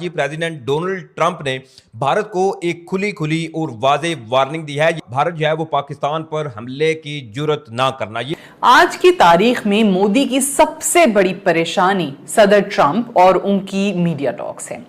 आज ये president Donald Trump ने भारत को एक खुली और वाज़ेह वार्निंग दी है। भारत जो है वो पाकिस्तान पर हमले की जुर्रत ना करना। ये आज की तारीख में मोदी की सबसे बड़ी परेशानी सदर ट्रंप और उनकी मीडिया टॉक्स है।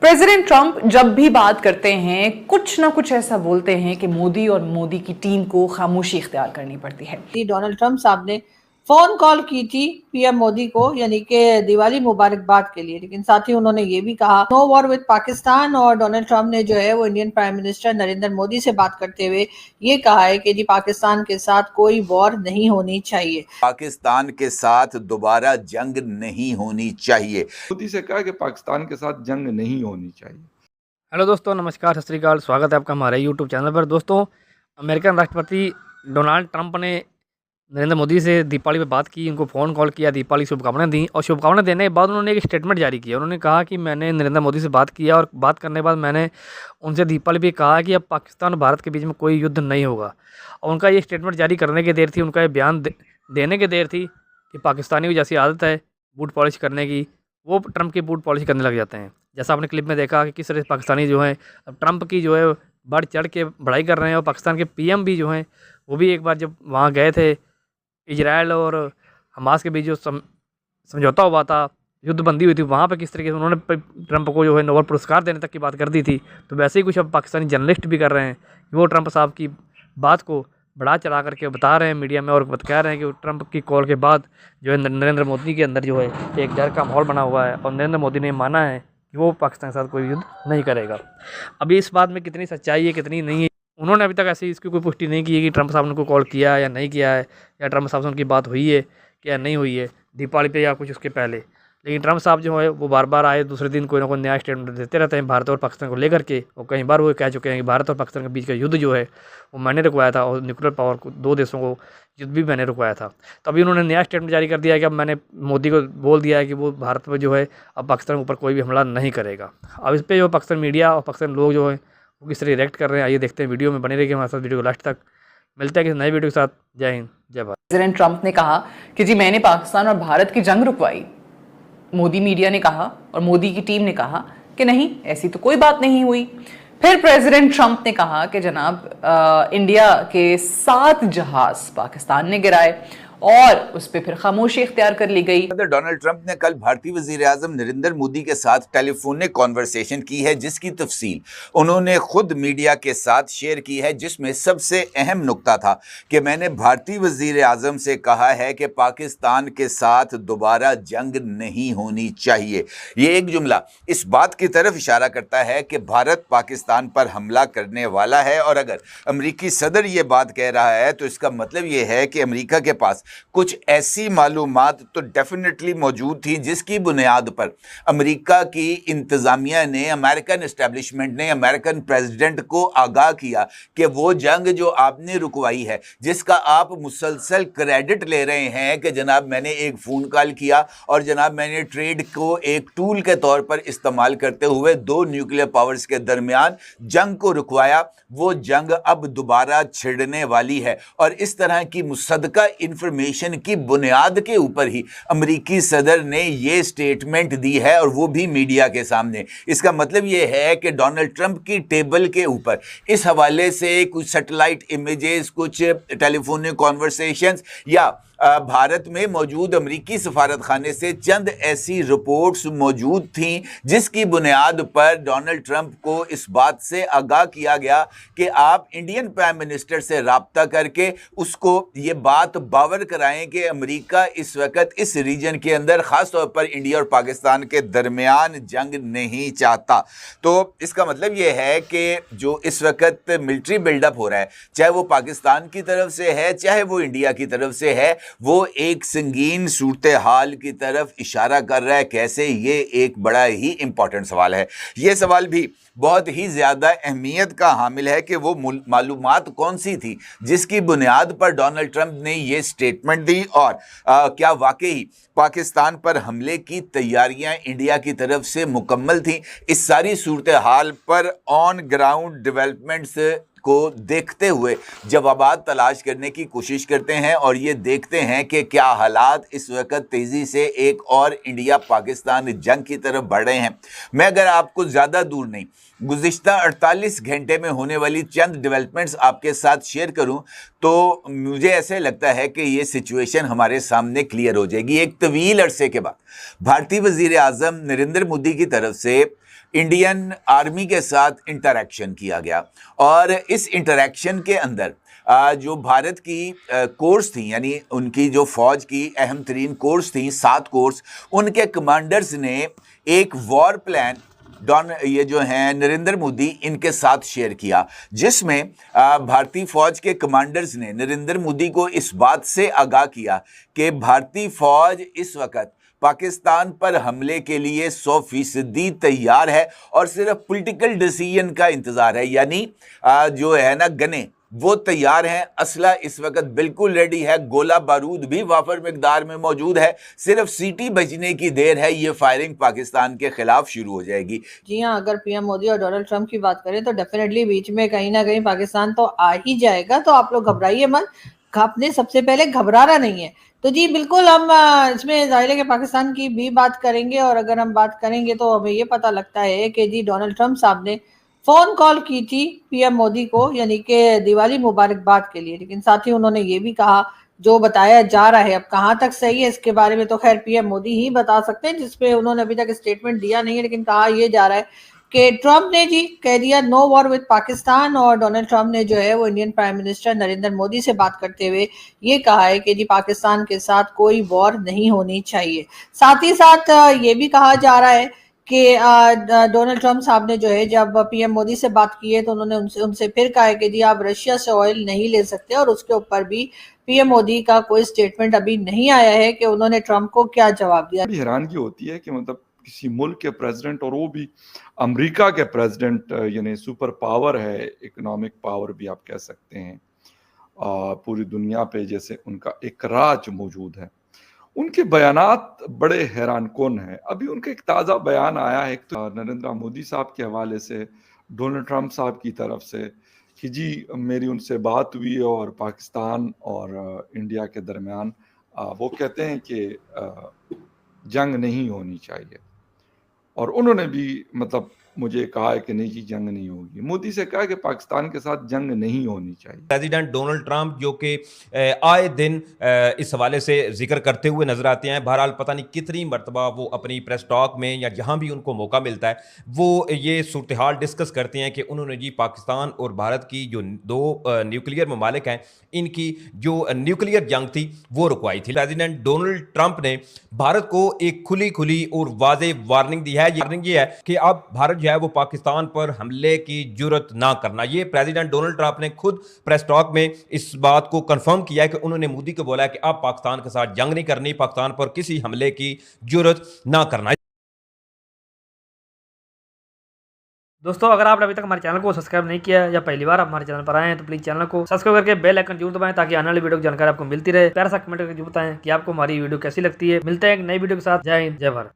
प्रेसिडेंट ट्रंप जब भी बात करते हैं कुछ ना कुछ ऐसा बोलते हैं कि मोदी और मोदी की टीम को खामोशी इख्तियार करनी पड़ती है। डोनाल्ड ट्रंप साहब ने फोन कॉल की थी पीएम मोदी को, यानी कि दिवाली मुबारकबाद के लिए, लेकिन साथ ही उन्होंने ये भी कहा नो वॉर विद पाकिस्तान। और डोनाल्ड ट्रंप ने जो है वो Indian prime minister Narendra Modi से बात करते हुए ये कहा है कि जी पाकिस्तान के साथ कोई वॉर नहीं होनी चाहिए, पाकिस्तान के साथ दोबारा जंग नहीं होनी चाहिए। मोदी से कहा कि पाकिस्तान के साथ जंग नहीं होनी चाहिए। हेलो दोस्तों, नमस्कार, सत श्री अकाल। स्वागत है आपका हमारे यूट्यूब चैनल पर। दोस्तों, अमेरिकन राष्ट्रपति डोनाल्ड ट्रंप ने नरेंद्र मोदी से दीपावली पे बात की, उनको फ़ोन कॉल किया, दीपावली शुभकामनाएं दी और शुभकामनाएं देने के बाद उन्होंने एक स्टेटमेंट जारी किया। उन्होंने कहा कि मैंने नरेंद्र मोदी से बात किया और बात करने के बाद मैंने उनसे दीपावली पे कहा कि अब पाकिस्तान और भारत के बीच में कोई युद्ध नहीं होगा। और उनका ये स्टेटमेंट जारी करने की देर थी, उनका ये बयान देने की देर थी कि पाकिस्तानी की जैसी आदत है बूट पॉलिश करने की, वो ट्रंप की बूट पॉलिश करने लग जाते हैं। जैसा आपने क्लिप में देखा कि किस तरह पाकिस्तानी जो है अब ट्रंप की जो है बढ़ चढ़ के बढ़ाई कर रहे हैं। और पाकिस्तान के पीएम भी जो हैं वो भी एक बार जब वहाँ गए थे, इजराइल और हमास के बीच जो समझौता हुआ था, युद्धबंदी हुई थी, वहाँ पे किस तरीके से उन्होंने ट्रंप को जो है नोबेल पुरस्कार देने तक की बात कर दी थी। तो वैसे ही कुछ अब पाकिस्तानी जर्नलिस्ट भी कर रहे हैं कि वो ट्रंप साहब की बात को बढ़ा चढ़ा करके बता रहे हैं मीडिया में और कह रहे हैं कि ट्रंप की कॉल के बाद जो है नरेंद्र मोदी के अंदर जो है एक डर का माहौल बना हुआ है और नरेंद्र मोदी ने माना है कि वो पाकिस्तान के साथ कोई युद्ध नहीं करेगा। अभी इस बात में कितनी सच्चाई है कितनी नहीं है, उन्होंने अभी तक ऐसी इसकी कोई पुष्टि नहीं की है कि ट्रंप साहब ने उनको कॉल किया या नहीं किया है, या ट्रंप साहब से उनकी बात हुई है कि या नहीं हुई है दीपावली पे या कुछ उसके पहले। लेकिन ट्रंप साहब जो है वो बार बार आए दूसरे दिन कोई ना कोई नया स्टेटमेंट देते रहते हैं भारत और पाकिस्तान को लेकर के। और कई बार वो कह चुके हैं कि भारत और पाकिस्तान के बीच का युद्ध जो है वो मैंने रुकवाया था और न्यूक्लियर पावर को दो देशों को युद्ध भी मैंने रुकवाया था। तो अभी उन्होंने नया स्टेटमेंट जारी कर दिया है कि अब मैंने मोदी को बोल दिया है कि वो भारत पर जो है अब पाकिस्तान के ऊपर कोई भी हमला नहीं करेगा। अब इस पर जो पाकिस्तान मीडिया और पाकिस्तान लोग जो है वो किस तरह रिएक्ट कर रहे हैं, आइए देखते हैं। वीडियो में बने रहिए हमारे साथ, वीडियो को लास्ट तक। मिलते हैं किसी नए वीडियो के साथ। जय हिंद, जय भारत। प्रेसिडेंट ट्रंप ने कहा कि जी मैंने पाकिस्तान और भारत की जंग रुकवाई। मोदी मीडिया ने कहा और मोदी की टीम ने कहा कि नहीं, ऐसी तो कोई बात नहीं हुई। फिर प्रेसिडेंट ट्रंप ने कहा कि जनाब इंडिया के 7 जहाज पाकिस्तान ने गिराए और उस पर फिर खामोशी इख्तियार कर ली गई। डोनाल्ड ट्रंप ने कल भारतीय वजीर आजम नरेंद्र मोदी के साथ टेलीफोनिक कॉन्वर्सेशन की है, जिसकी तफसील उन्होंने खुद मीडिया के साथ शेयर की है, जिसमें सबसे अहम नुक्ता था कि मैंने भारतीय वजीर आजम से कहा है कि पाकिस्तान के साथ दोबारा जंग नहीं होनी चाहिए। ये एक जुमला इस बात की तरफ इशारा करता है कि भारत पाकिस्तान पर हमला करने वाला है। और अगर अमरीकी सदर ये बात कह रहा है तो इसका मतलब ये है कि अमरीका के पास कुछ ऐसी मालूमात तो डेफिनेटली मौजूद थी जिसकी बुनियाद पर अमेरिका की इंतज़ामिया ने, अमेरिकन एस्टेब्लिशमेंट ने अमेरिकन प्रेसिडेंट को आगाह किया कि वो जंग जो आपने रुकवाई है, जिसका आप मुसलसल क्रेडिट ले रहे हैं कि जनाब मैंने एक फ़ोन कॉल किया और जनाब मैंने ट्रेड को एक टूल के तौर पर इस्तेमाल करते हुए 2 न्यूक्लियर पावर्स के दरमियान जंग को रुकवाया, वो जंग अब दोबारा छिड़ने वाली है। और इस तरह की मुसद्दका इंफॉर्मेशन की बुनियाद के ऊपर ही अमेरिकी सदर ने ये स्टेटमेंट दी है और वो भी मीडिया के सामने। इसका मतलब ये है कि डोनाल्ड ट्रंप की टेबल के ऊपर इस हवाले से कुछ सैटेलाइट इमेजेस, कुछ टेलीफोनिक कॉन्वर्सेशंस या भारत में मौजूद अमेरिकी सफारत खाने से चंद ऐसी रिपोर्ट्स मौजूद थीं जिसकी बुनियाद पर डोनाल्ड ट्रंप को इस बात से आगाह किया गया कि आप इंडियन प्राइम मिनिस्टर से राब्ता करके उसको ये बात बावर कराएं कि अमेरिका इस वक्त इस रीजन के अंदर ख़ास तौर पर इंडिया और पाकिस्तान के दरमियान जंग नहीं चाहता। तो इसका मतलब ये है कि जो इस वक्त मिलिट्री बिल्डअप हो रहा है, चाहे वो पाकिस्तान की तरफ से है चाहे वो इंडिया की तरफ से है, वो एक संगीन सूरत हाल की तरफ इशारा कर रहा है। कैसे? ये एक बड़ा ही इंपॉर्टेंट सवाल है। ये सवाल भी बहुत ही ज़्यादा अहमियत का हामिल है कि वो मालूमात कौन सी थी जिसकी बुनियाद पर डोनाल्ड ट्रंप ने ये स्टेटमेंट दी और क्या वाकई पाकिस्तान पर हमले की तैयारियां इंडिया की तरफ से मुकम्मल थीं। इस सारी सूरत हाल पर ऑन ग्राउंड डेवलपमेंट्स को देखते हुए जवाबात तलाश करने की कोशिश करते हैं और ये देखते हैं कि क्या हालात इस वक्त तेज़ी से एक और इंडिया पाकिस्तान जंग की तरफ बढ़ रहे हैं। मैं अगर आपको ज़्यादा दूर नहीं, गुज़िश्ता 48 घंटे में होने वाली चंद डेवलपमेंट्स आपके साथ शेयर करूं तो मुझे ऐसे लगता है कि ये सिचुएशन हमारे सामने क्लियर हो जाएगी। एक तवील अरसे के बाद भारतीय वज़ीर आज़म नरेंद्र मोदी की तरफ से इंडियन आर्मी के साथ इंटरैक्शन किया गया और इस इंटरैक्शन के अंदर जो भारत की कोर्स थी, यानी उनकी जो फौज की अहम तरीन कोर्स थी, 7 कोर्स, उनके कमांडर्स ने एक वॉर प्लान ये जो हैं नरेंद्र मोदी इनके साथ शेयर किया, जिसमें भारतीय फौज के कमांडर्स ने नरेंद्र मोदी को इस बात से आगाह किया कि भारतीय फौज इस वक्त पाकिस्तान पर हमले के लिए 100% तैयार है और सिर्फ पॉलिटिकल डिसीजन का इंतज़ार है। यानी जो है ना गने वो तैयार हैं, असला इस वक्त बिल्कुल रेडी है, गोला बारूद भी वाफर मिकदार में मौजूद है, सिर्फ सीटी बजने की देर है, ये फायरिंग पाकिस्तान के खिलाफ शुरू हो जाएगी। जी हाँ, अगर पीएम मोदी और डोनाल्ड ट्रंप की बात करें तो डेफिनेटली बीच में कहीं ना कहीं पाकिस्तान तो आ ही जाएगा, तो आप लोग घबराइए मत, आपने सबसे पहले घबराना नहीं है। तो जी बिल्कुल, हम इसमें ज़ाहिर है कि पाकिस्तान की भी बात करेंगे और अगर हम बात करेंगे तो हमें ये पता लगता है कि जी डोनाल्ड ट्रंप साहब ने फोन कॉल की थी पीएम मोदी को, यानी कि दिवाली मुबारकबाद के लिए, लेकिन साथ ही उन्होंने ये भी कहा, जो बताया जा रहा है, अब कहाँ तक सही है इसके बारे में तो खैर पीएम मोदी ही बता सकते हैं, जिसपे उन्होंने अभी तक स्टेटमेंट दिया नहीं है, लेकिन कहा यह जा रहा है कि ट्रंप ने जी कह दिया नो वॉर विद पाकिस्तान, और डोनाल्ड ट्रंप ने जो है वो Indian prime minister Narendra Modi से बात करते हुए ये कहा है कि जी पाकिस्तान के साथ कोई वॉर नहीं होनी चाहिए। साथ ही साथ ये भी कहा जा रहा है कि डोनाल्ड ट्रंप साहब ने जो है जब पीएम मोदी से बात की है तो उन्होंने उनसे फिर कहा है कि जी आप रशिया से ऑयल नहीं ले सकते, और उसके ऊपर भी पीएम मोदी का कोई स्टेटमेंट अभी नहीं आया है कि उन्होंने ट्रंप को क्या जवाब दिया। बड़ी हैरानगी होती है कि मतलब किसी मुल्क के प्रेसिडेंट, और वो भी अमेरिका के प्रेसिडेंट, यानी सुपर पावर है, इकोनॉमिक पावर भी आप कह सकते हैं, पूरी दुनिया पे जैसे उनका एक राज मौजूद है, उनके बयानात बड़े हैरानकुन हैं। अभी उनका एक ताज़ा बयान आया है, एक तो नरेंद्र मोदी साहब के हवाले से डोनाल्ड ट्रंप साहब की तरफ से कि जी मेरी उनसे बात हुई और पाकिस्तान और इंडिया के दरमियान वो कहते हैं कि जंग नहीं होनी चाहिए, और उन्होंने भी मतलब मुझे कहा है कि नहीं जी जंग नहीं होगी। मोदी से कहा कि पाकिस्तान के साथ जंग नहीं होनी चाहिए। प्रेसिडेंट डोनाल्ड ट्रंप जो कि आए दिन इस हवाले से जिक्र करते हुए नजर आते हैं, बहरहाल पता नहीं कितनी मरतबा वो अपनी प्रेस टॉक में या जहां भी उनको मौका मिलता है वो ये सूरत हाल डिस्कस करते हैं कि उन्होंने जी पाकिस्तान और भारत की जो 2 न्यूक्लियर ममालिक हैं इनकी जो न्यूक्लियर जंग थी वो रुकवाई थी। प्रेसिडेंट डोनाल्ड ट्रंप ने भारत को एक खुली खुली और वाज़े वार्निंग दी है। वार्निंग ये है कि अब भारत जो है वो पाकिस्तान पर हमले की जुर्रत ना करना। ये प्रेसिडेंट डोनाल्ड ट्रंप ने खुद प्रेस टॉक में इस बात को कंफर्म किया है कि उन्होंने मोदी को बोला है कि अब पाकिस्तान के साथ जंग नहीं करनी, पाकिस्तान पर किसी हमले की जुर्रत ना करना। दोस्तों, अगर आपने अभी तक हमारे चैनल को सब्सक्राइब नहीं किया या पहली बार आप हमारे चैनल पर आए हैं तो प्लीज़ चैनल को सब्सक्राइब करके बेल आइकन जरूर दबाएं ताकि आने वाली वीडियो की जानकारी आपको मिलती रहे। प्यारा सा कमेंट करके जरूर बताएं कि आपको हमारी वीडियो कैसी लगती है। मिलते हैं एक नई वीडियो के साथ। जय हिंद, जय भारत।